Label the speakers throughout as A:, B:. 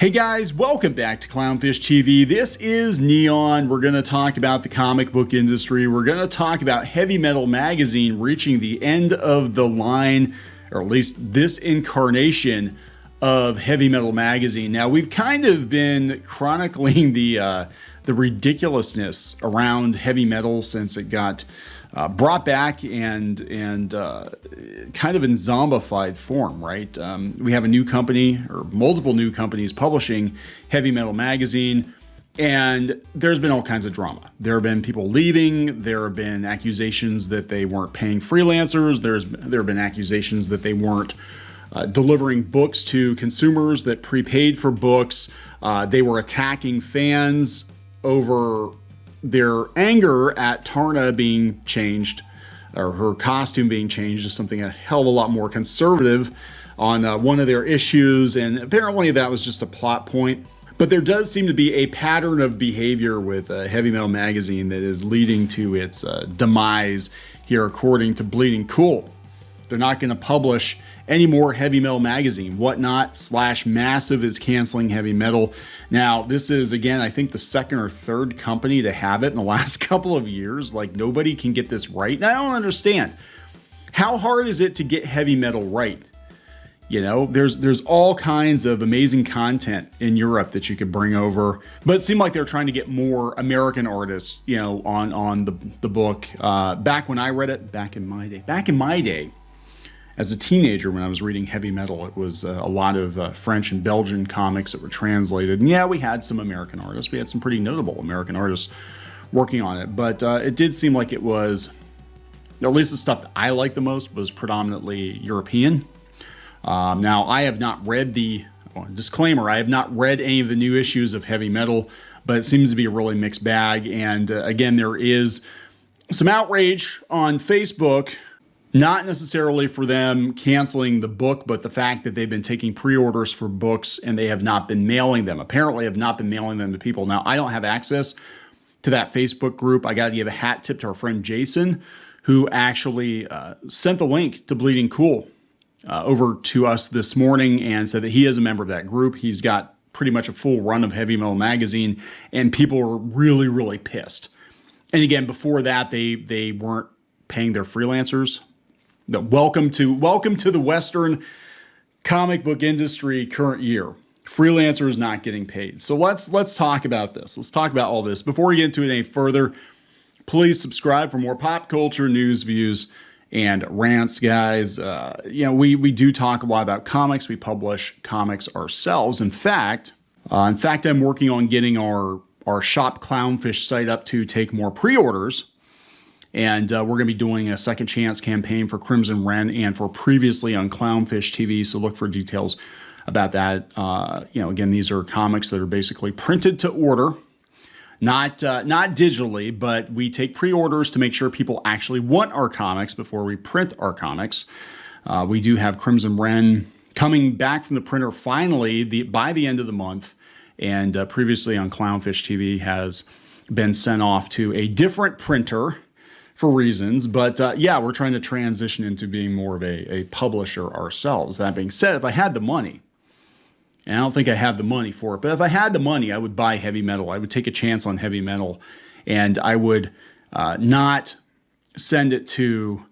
A: Hey guys, welcome back to Clownfish TV. This is Neon. We're going to talk about the comic book industry. We're going to talk about Heavy Metal Magazine reaching the end of the line, or at least this incarnation of Heavy Metal Magazine. Now, we've kind of been chronicling the ridiculousness around heavy metal since it got brought back and kind of in zombified form, right? We have a new company or multiple new companies publishing Heavy Metal Magazine, and there's been all kinds of drama. There have been people leaving. There have been accusations that they weren't paying freelancers. There have been accusations that they weren't delivering books to consumers that prepaid for books. They were attacking fans over their anger at Tarna being changed, or her costume being changed to something a hell of a lot more conservative on one of their issues, and apparently that was just a plot point. But there does seem to be a pattern of behavior with Heavy Metal Magazine that is leading to its demise here, according to Bleeding Cool. They're not going to publish any more Heavy Metal Magazine. Whatnot/Massive is canceling Heavy Metal. Now, this is, again, I think the second or third company to have it in the last couple of years. Like, nobody can get this right. And I don't understand. How hard is it to get heavy metal right? You know, there's all kinds of amazing content in Europe that you could bring over, but it seemed like they're trying to get more American artists, you know, on the book. Back when I read it, back in my day, as a teenager, when I was reading heavy metal, it was a lot of French and Belgian comics that were translated. And yeah, we had some American artists. We had some pretty notable American artists working on it. But it did seem like it was, at least the stuff that I liked the most, was predominantly European. Now, I have not read disclaimer, I have not read any of the new issues of Heavy Metal, but it seems to be a really mixed bag. And again, there is some outrage on Facebook, not necessarily for them canceling the book, but the fact that they've been taking pre-orders for books and they have not been mailing them. Apparently have not been mailing them to people. Now, I don't have access to that Facebook group. I got to give a hat tip to our friend Jason, who actually sent the link to Bleeding Cool over to us this morning and said that he is a member of that group. He's got pretty much a full run of Heavy Metal Magazine, and people were really, really pissed. And again, before that, they weren't paying their freelancers. Welcome to the Western comic book industry current year. Freelancers not getting paid. So let's talk about this. Let's talk about all this. Before we get into it any further, please subscribe for more pop culture news, views, and rants, guys. You know, we do talk a lot about comics. We publish comics ourselves. In fact, I'm working on getting our shop Clownfish site up to take more pre-orders. And we're going to be doing a second chance campaign for Crimson Wren and for Previously on Clownfish TV. So look for details about that. You know, again, these are comics that are basically printed to order, not digitally, but we take pre-orders to make sure people actually want our comics before we print our comics. We do have Crimson Wren coming back from the printer finally by the end of the month. And Previously on Clownfish TV has been sent off to a different printer for reasons, but yeah, we're trying to transition into being more of a publisher ourselves. That being said, if I had the money, and I don't think I have the money for it, but if I had the money, I would buy Heavy Metal. I would take a chance on Heavy Metal, and I would not send it to,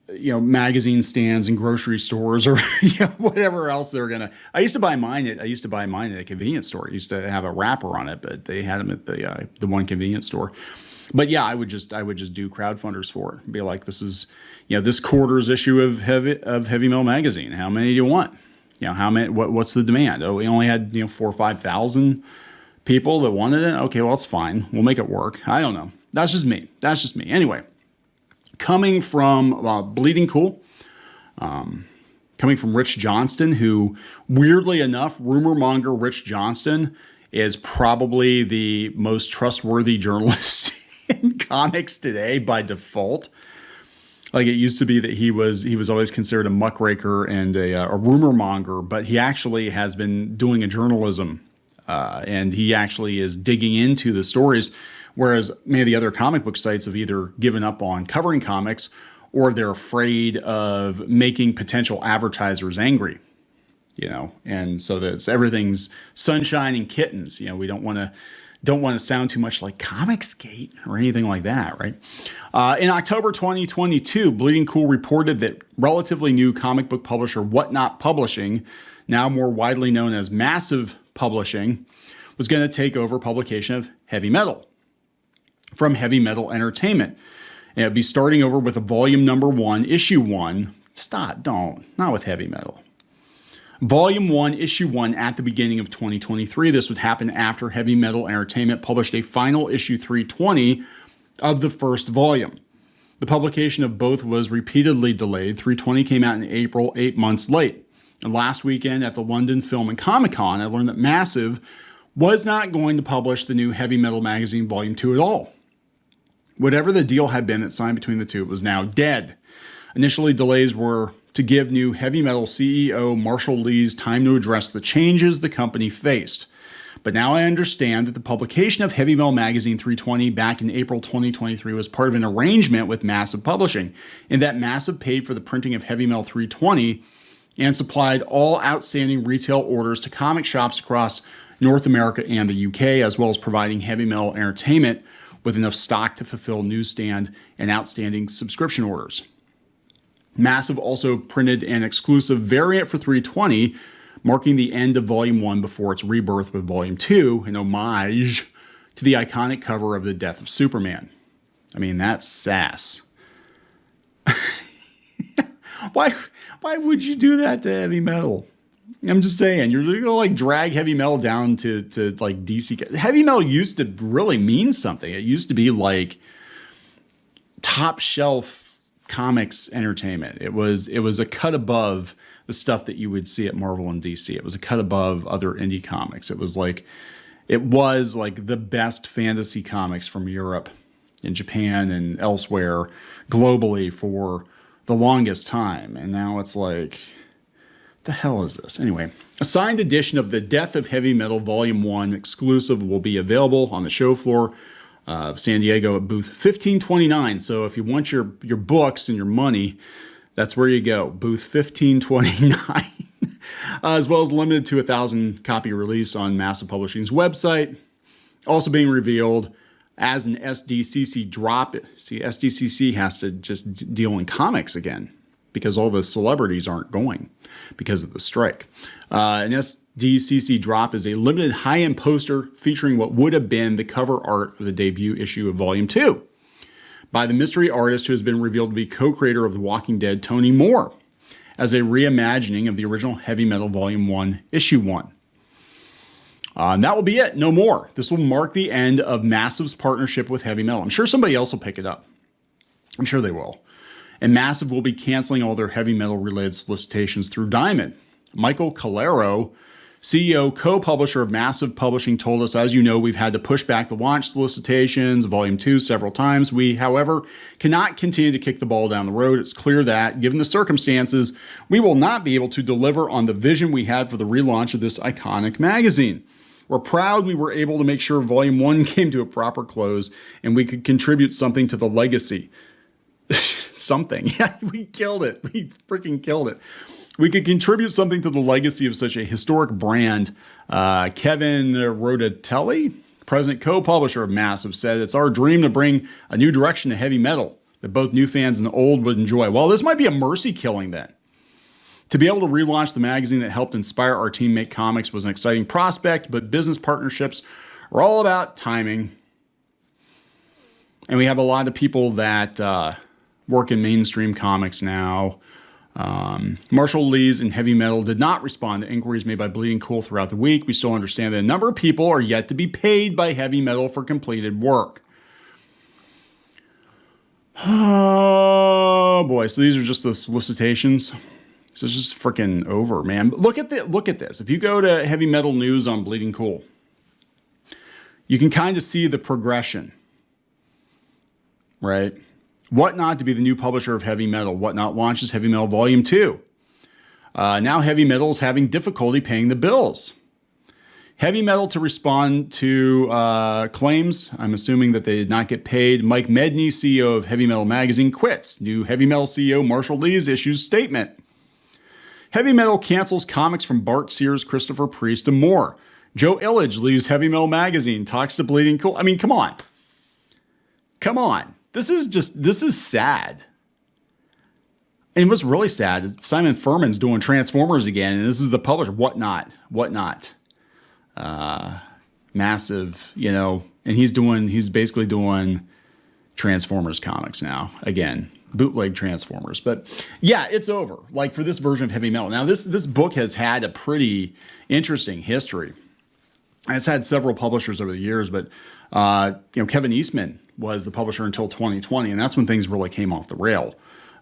A: you know, magazine stands and grocery stores or you know, whatever else they're gonna. I used to buy mine at a convenience store. It used to have a wrapper on it, but they had them at the one convenience store. But yeah, I would just do crowdfunders for it. Be like, this is, you know, this quarter's issue of Heavy Metal Magazine. How many do you want? You know, how many? What's the demand? Oh, we only had 4,000 or 5,000 people that wanted it. Okay, well, it's fine. We'll make it work. I don't know. That's just me. Anyway, coming from Bleeding Cool, coming from Rich Johnston, who weirdly enough, rumor monger Rich Johnston is probably the most trustworthy journalist in comics today by default. Like, it used to be that he was always considered a muckraker and a rumor monger, but he actually has been doing a journalism, and he actually is digging into the stories, whereas many of the other comic book sites have either given up on covering comics or they're afraid of making potential advertisers angry. and so that everything's sunshine and kittens. We don't want to sound too much like Comicsgate or anything like that, right? In October 2022, Bleeding Cool reported that relatively new comic book publisher Whatnot Publishing, now more widely known as Massive Publishing, was going to take over publication of Heavy Metal from Heavy Metal Entertainment. And it'd be starting over with a volume number 1, issue 1. Stop, don't, not with Heavy Metal. Volume 1, Issue 1 at the beginning of 2023. This would happen after Heavy Metal Entertainment published a final issue 320 of the first volume. The publication of both was repeatedly delayed. 320 came out in April, 8 months late. And last weekend at the London Film and Comic Con, I learned that Massive was not going to publish the new Heavy Metal magazine Volume 2 at all. Whatever the deal had been that signed between the two, it was now dead. Initially, delays were to give new Heavy Metal CEO Marshall Lees time to address the changes the company faced. But now I understand that the publication of Heavy Metal Magazine 320 back in April 2023 was part of an arrangement with Massive Publishing, and that Massive paid for the printing of Heavy Metal 320 and supplied all outstanding retail orders to comic shops across North America and the UK, as well as providing Heavy Metal Entertainment with enough stock to fulfill newsstand and outstanding subscription orders. Massive also printed an exclusive variant for 320, marking the end of Volume 1 before its rebirth with Volume 2, an homage to the iconic cover of The Death of Superman. I mean, that's sass. Why would you do that to Heavy Metal? I'm just saying, you're going to like drag Heavy Metal down to like DC. Heavy Metal used to really mean something. It used to be like top shelf comics entertainment. It was a cut above the stuff that you would see at Marvel and DC. It was a cut above other indie comics. It was like the best fantasy comics from Europe and Japan and elsewhere globally for the longest time. And now it's like, the hell is this? Anyway, a signed edition of The Death of Heavy Metal Volume 1 exclusive will be available on the show floor of San Diego at booth 1529. So if you want your books and your money, that's where you go. Booth 1529. As well as limited to 1,000 copy release on Massive Publishing's website. Also being revealed as an SDCC drop. See, SDCC has to just deal in comics again because all the celebrities aren't going because of the strike. An SDCC drop is a limited high-end poster featuring what would have been the cover art of the debut issue of Volume 2 by the mystery artist who has been revealed to be co-creator of The Walking Dead, Tony Moore, as a reimagining of the original Heavy Metal Volume 1, Issue 1. And that will be it. No more. This will mark the end of Massive's partnership with Heavy Metal. I'm sure somebody else will pick it up. I'm sure they will. And Massive will be canceling all their Heavy Metal related solicitations through Diamond. Michael Calero, CEO, co-publisher of Massive Publishing, told us, as you know, we've had to push back the launch solicitations, Volume 2, several times. We, however, cannot continue to kick the ball down the road. It's clear that, given the circumstances, we will not be able to deliver on the vision we had for the relaunch of this iconic magazine. We're proud we were able to make sure Volume 1 came to a proper close and we could contribute something to the legacy. Something. Yeah, we killed it. We freaking killed it. We could contribute something to the legacy of such a historic brand. Kevin Rodatelli, president co-publisher of Massive, said, "It's our dream to bring a new direction to heavy metal that both new fans and old would enjoy." Well, this might be a mercy killing then. To be able to relaunch the magazine that helped inspire our team make comics was an exciting prospect, but business partnerships are all about timing. And we have a lot of people that work in mainstream comics now. Marshall Lees and Heavy Metal did not respond to inquiries made by Bleeding Cool throughout the week. We still understand that a number of people are yet to be paid by Heavy Metal for completed work. Oh boy, so these are just the solicitations. So it's just freaking over, man. Look at this. If you go to Heavy Metal News on Bleeding Cool, you can kind of see the progression, right? Whatnot to be the new publisher of Heavy Metal. Whatnot launches Heavy Metal Volume 2. Now Heavy Metal is having difficulty paying the bills. Heavy Metal to respond to claims, I'm assuming that they did not get paid. Mike Medney, CEO of Heavy Metal Magazine, quits. New Heavy Metal CEO Marshall Lees issues statement. Heavy Metal cancels comics from Bart Sears, Christopher Priest, and more. Joe Illidge leaves Heavy Metal magazine, talks to Bleeding Cool. I mean, come on. Come on. This is sad. And what's really sad is Simon Furman's doing Transformers again, and this is the publisher. Whatnot. Massive, and he's basically doing Transformers comics now. Again, bootleg Transformers. But yeah, it's over. Like for this version of Heavy Metal. Now, this book has had a pretty interesting history. It's had several publishers over the years, but Kevin Eastman was the publisher until 2020, and that's when things really came off the rail.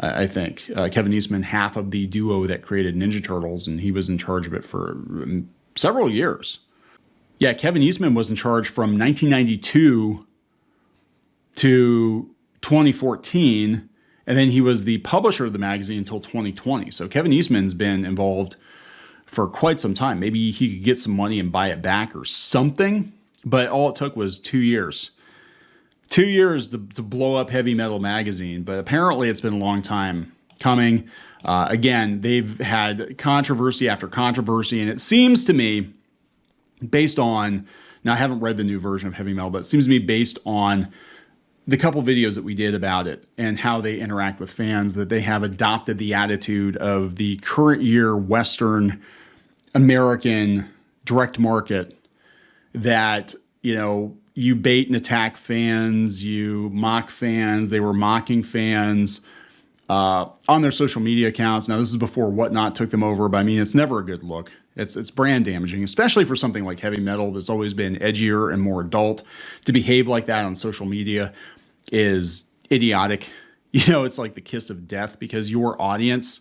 A: I think Kevin Eastman, half of the duo that created Ninja Turtles, and he was in charge of it for several years. Yeah, Kevin Eastman was in charge from 1992 to 2014, and then he was the publisher of the magazine until 2020. So Kevin Eastman's been involved for quite some time. Maybe he could get some money and buy it back or something, but all it took was 2 years. 2 years to blow up Heavy Metal magazine, but apparently it's been a long time coming. Again, they've had controversy after controversy, and it seems to me, based on, now I haven't read the new version of Heavy Metal, but it seems to me based on the couple videos that we did about it and how they interact with fans, that they have adopted the attitude of the current year Western American direct market that, you bait and attack fans, you mock fans. They were mocking fans on their social media accounts. Now, this is before Whatnot took them over, but I mean, it's never a good look. It's brand damaging, especially for something like Heavy Metal that's always been edgier and more adult. To behave like that on social media is idiotic. It's like the kiss of death because your audience,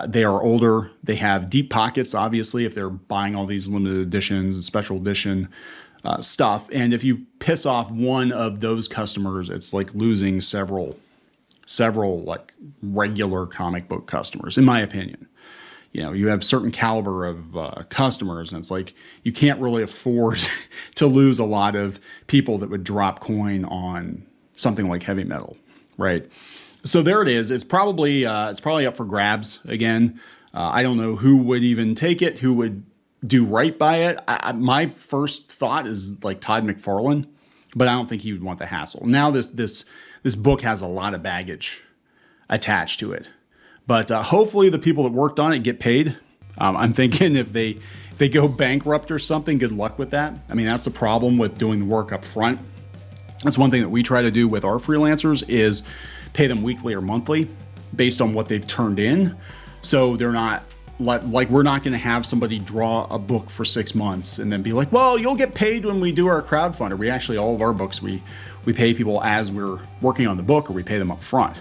A: they are older. They have deep pockets, obviously, if they're buying all these limited editions and special edition stuff. And if you piss off one of those customers, it's like losing several like regular comic book customers, in my opinion. You have certain caliber of customers, and it's like you can't really afford to lose a lot of people that would drop coin on something like Heavy Metal, right? So there it is. It's probably up for grabs again. I don't know who would even take it, who would do right by it. My first thought is like Todd McFarlane, but I don't think he would want the hassle. Now this book has a lot of baggage attached to it, but hopefully the people that worked on it get paid. I'm thinking if they go bankrupt or something, good luck with that. I mean, that's the problem with doing the work up front. That's one thing that we try to do with our freelancers is pay them weekly or monthly based on what they've turned in. So they're not like we're not going to have somebody draw a book for 6 months and then be like, well, you'll get paid when we do our crowdfunder. We actually, all of our books, we pay people as we're working on the book, or we pay them up front.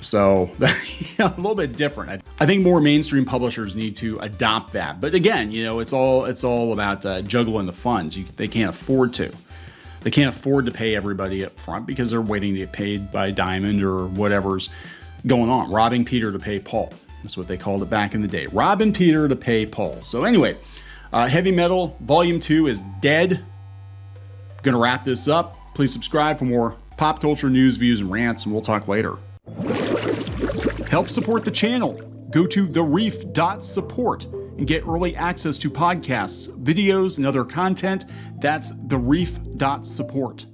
A: So a little bit different. I think more mainstream publishers need to adopt that. But again, it's all about juggling the funds. They can't afford to. They can't afford to pay everybody up front because they're waiting to get paid by Diamond or whatever's going on. Robbing Peter to pay Paul. That's what they called it back in the day. Robbing Peter to pay Paul. So anyway, Heavy Metal Volume 2 is dead. Gonna wrap this up. Please subscribe for more pop culture news, views, and rants, and we'll talk later. Help support the channel. Go to thereef.support and get early access to podcasts, videos, and other content. That's thereef.support.